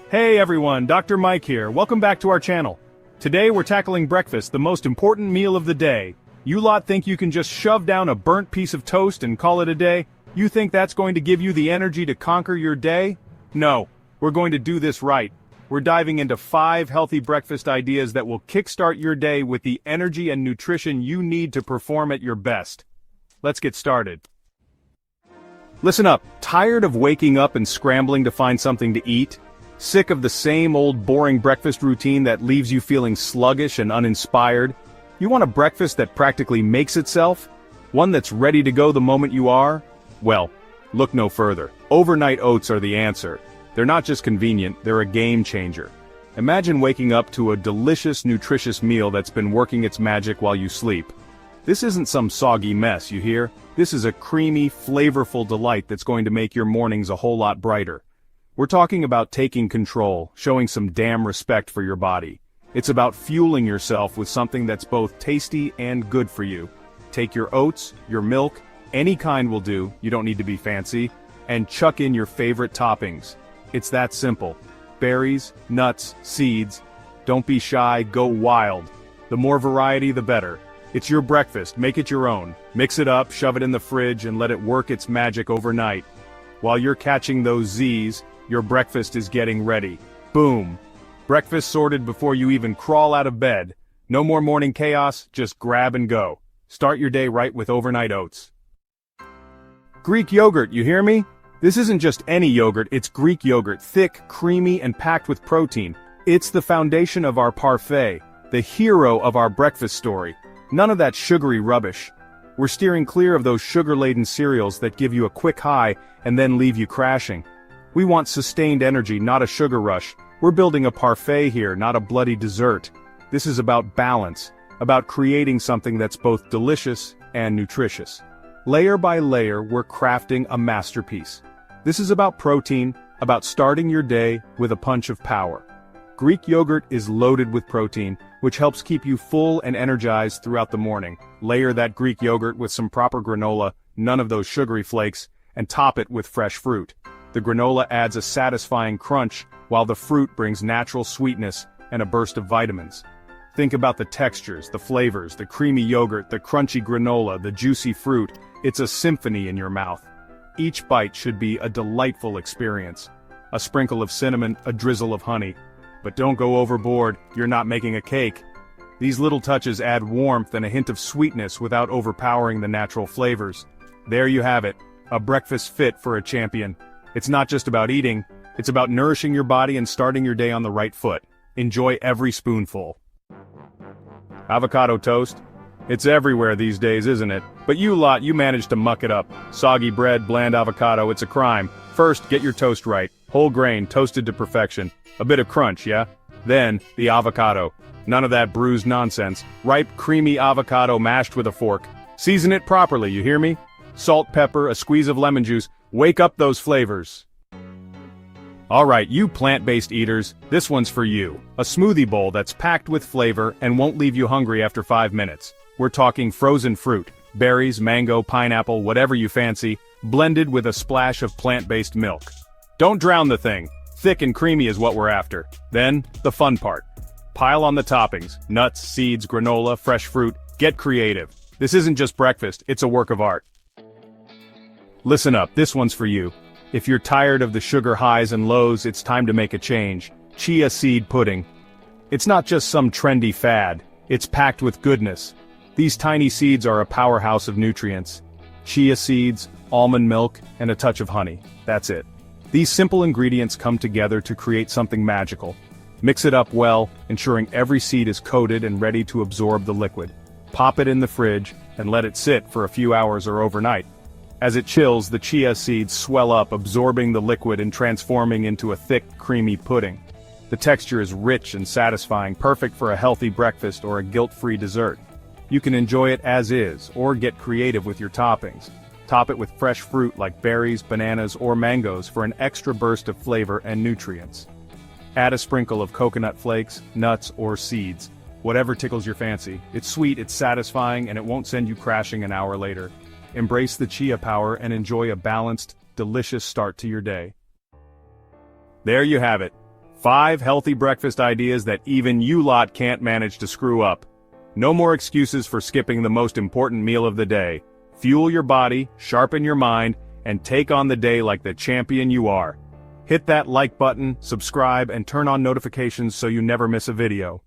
Hey everyone, Dr. Mike here. Welcome back to our channel. Today we're tackling breakfast, the most important meal of the day. You lot think you can just shove down a burnt piece of toast and call it a day? You think that's going to give you the energy to conquer your day? No, we're going to do this right. We're diving into 5 healthy breakfast ideas that will kickstart your day with the energy and nutrition you need to perform at your best. Let's get started. Listen up, tired of waking up and scrambling to find something to eat? Sick of the same old boring breakfast routine that leaves you feeling sluggish and uninspired? You want a breakfast that practically makes itself? One that's ready to go the moment you are? Well, look no further. Overnight oats are the answer. They're not just convenient, they're a game changer. Imagine waking up to a delicious, nutritious meal that's been working its magic while you sleep. This isn't some soggy mess, you hear? This is a creamy, flavorful delight that's going to make your mornings a whole lot brighter. We're talking about taking control, showing some damn respect for your body. It's about fueling yourself with something that's both tasty and good for you. Take your oats, your milk, any kind will do, you don't need to be fancy, and chuck in your favorite toppings. It's that simple. Berries, nuts, seeds. Don't be shy, go wild. The more variety, the better. It's your breakfast, make it your own. Mix it up, shove it in the fridge, and let it work its magic overnight. While you're catching those Z's, your breakfast is getting ready. Boom. Breakfast sorted before you even crawl out of bed. No more morning chaos, just grab and go. Start your day right with overnight oats. Greek yogurt, you hear me? This isn't just any yogurt, it's Greek yogurt, thick, creamy, and packed with protein. It's the foundation of our parfait, the hero of our breakfast story. None of that sugary rubbish. We're steering clear of those sugar-laden cereals that give you a quick high and then leave you crashing. We want sustained energy, not a sugar rush. We're building a parfait here, not a bloody dessert. This is about balance, about creating something that's both delicious and nutritious. Layer by layer, we're crafting a masterpiece. This is about protein, about starting your day with a punch of power. Greek yogurt is loaded with protein, which helps keep you full and energized throughout the morning. Layer that Greek yogurt with some proper granola, none of those sugary flakes, and top it with fresh fruit. The granola adds a satisfying crunch, while the fruit brings natural sweetness and a burst of vitamins. Think about the textures, the flavors, the creamy yogurt, the crunchy granola, the juicy fruit. It's a symphony in your mouth. Each bite should be a delightful experience. A sprinkle of cinnamon, a drizzle of honey. But don't go overboard, you're not making a cake. These little touches add warmth and a hint of sweetness without overpowering the natural flavors. There you have it, a breakfast fit for a champion. It's not just about eating, it's about nourishing your body and starting your day on the right foot. Enjoy every spoonful. Avocado toast? It's everywhere these days, isn't it? But you lot, you managed to muck it up. Soggy bread, bland avocado, it's a crime. First, get your toast right. Whole grain, toasted to perfection. A bit of crunch, yeah? Then, the avocado. None of that bruised nonsense. Ripe, creamy avocado mashed with a fork. Season it properly, you hear me? Salt, pepper, a squeeze of lemon juice. Wake up those flavors. Alright, you plant-based eaters, this one's for you. A smoothie bowl that's packed with flavor and won't leave you hungry after 5 minutes. We're talking frozen fruit, berries, mango, pineapple, whatever you fancy, blended with a splash of plant-based milk. Don't drown the thing. Thick and creamy is what we're after. Then, the fun part. Pile on the toppings, nuts, seeds, granola, fresh fruit. Get creative. This isn't just breakfast, it's a work of art. Listen up, this one's for you. If you're tired of the sugar highs and lows, it's time to make a change. Chia seed pudding. It's not just some trendy fad. It's packed with goodness. These tiny seeds are a powerhouse of nutrients. Chia seeds, almond milk, and a touch of honey. That's it. These simple ingredients come together to create something magical. Mix it up well, ensuring every seed is coated and ready to absorb the liquid. Pop it in the fridge, and let it sit for a few hours or overnight. As it chills, the chia seeds swell up, absorbing the liquid and transforming into a thick, creamy pudding. The texture is rich and satisfying, perfect for a healthy breakfast or a guilt-free dessert. You can enjoy it as is, or get creative with your toppings. Top it with fresh fruit like berries, bananas, or mangoes for an extra burst of flavor and nutrients. Add a sprinkle of coconut flakes, nuts, or seeds. Whatever tickles your fancy. It's sweet, it's satisfying, and it won't send you crashing an hour later. Embrace the chia power and enjoy a balanced, delicious start to your day. There you have it. 5 healthy breakfast ideas that even you lot can't manage to screw up. No more excuses for skipping the most important meal of the day. Fuel your body, sharpen your mind, and take on the day like the champion you are. Hit that like button, subscribe, and turn on notifications so you never miss a video.